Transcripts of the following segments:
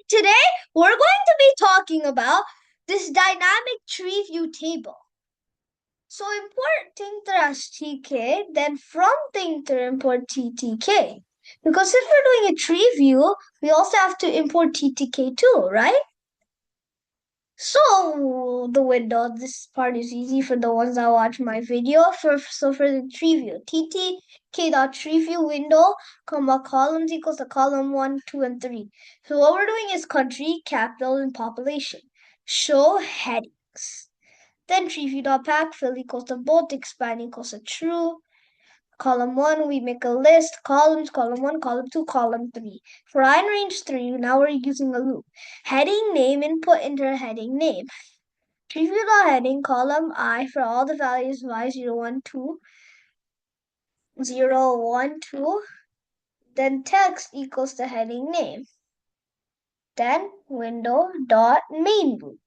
Today, we're going to be talking about this dynamic tree view table. So import TK, then from Tincter import TTK. Because if we're doing a tree view, we also have to import TTK too, right? So the window, this part is easy for the ones that watch my video. For the tree view, TTK.treeview window, columns equals to column 1, 2, and 3. So what we're doing is country, capital, and population. Show headings. Then treeview.pack fill equals to both, expand equals to true. Column 1, we make a list, columns, column 1, column 2, column 3. For I in range 3, now we're using a loop. Heading name, input enter heading name. Treeview.heading, column I for all the values y0, 1, 2, 0, 1, 2. Then text equals the heading name. Then window dot main loop.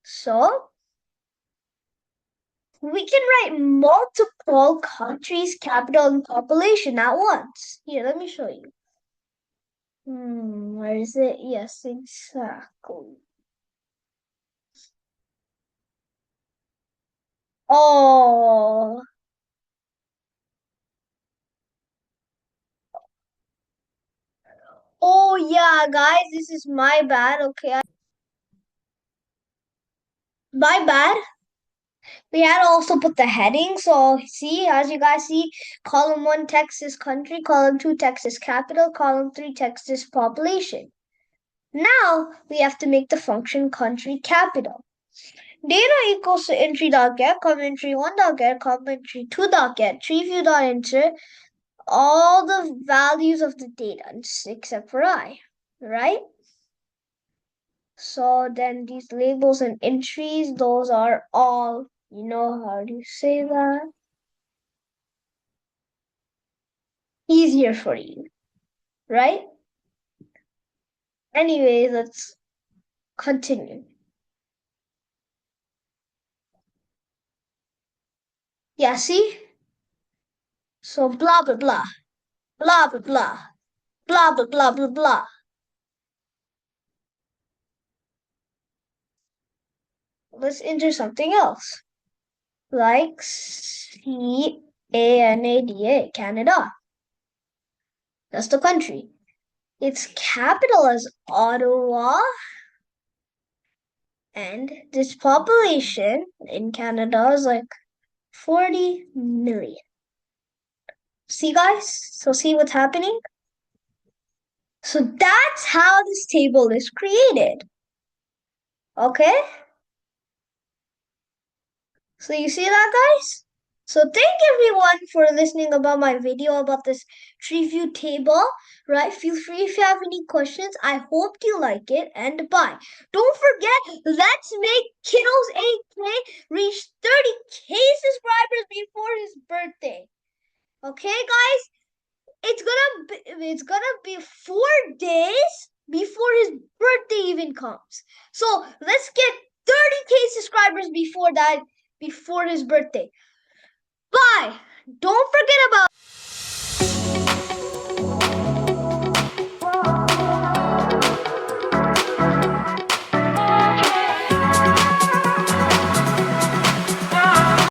So we can write multiple countries, capital, and population at once. Here, let me show you. Where is it? Yes, exactly. Oh. Oh yeah, guys, this is my bad. Okay, my bad. We had to also put the heading. So see, as you guys see, column 1 text is country, column 2 text is capital, column 3 text is population. Now we have to make the function country capital. Data equals to entry.get, entry1.get, entry2.get, treeview.enter, all the values of the data except for I, right? So then these labels and entries, those are all, how do you say that? Easier for you, right? Anyway, let's continue. Yeah, see? So blah, blah, blah, blah, blah, blah, blah, blah, blah, blah, blah. Let's enter something else. Like Canada, Canada. That's the country. Its capital is Ottawa. And this population in Canada is like 40 million. See, guys? So see what's happening? So that's how this table is created. Okay? So you see that, guys? So thank everyone for listening about my video about this tree view table, right? Feel free if you have any questions. I hope you like it, and bye. Don't forget, let's make Kiddos-AK reach 30K subscribers before his birthday. Okay, guys? It's gonna be 4 days before his birthday even comes. So let's get 30K subscribers before his birthday. Bye. Don't forget about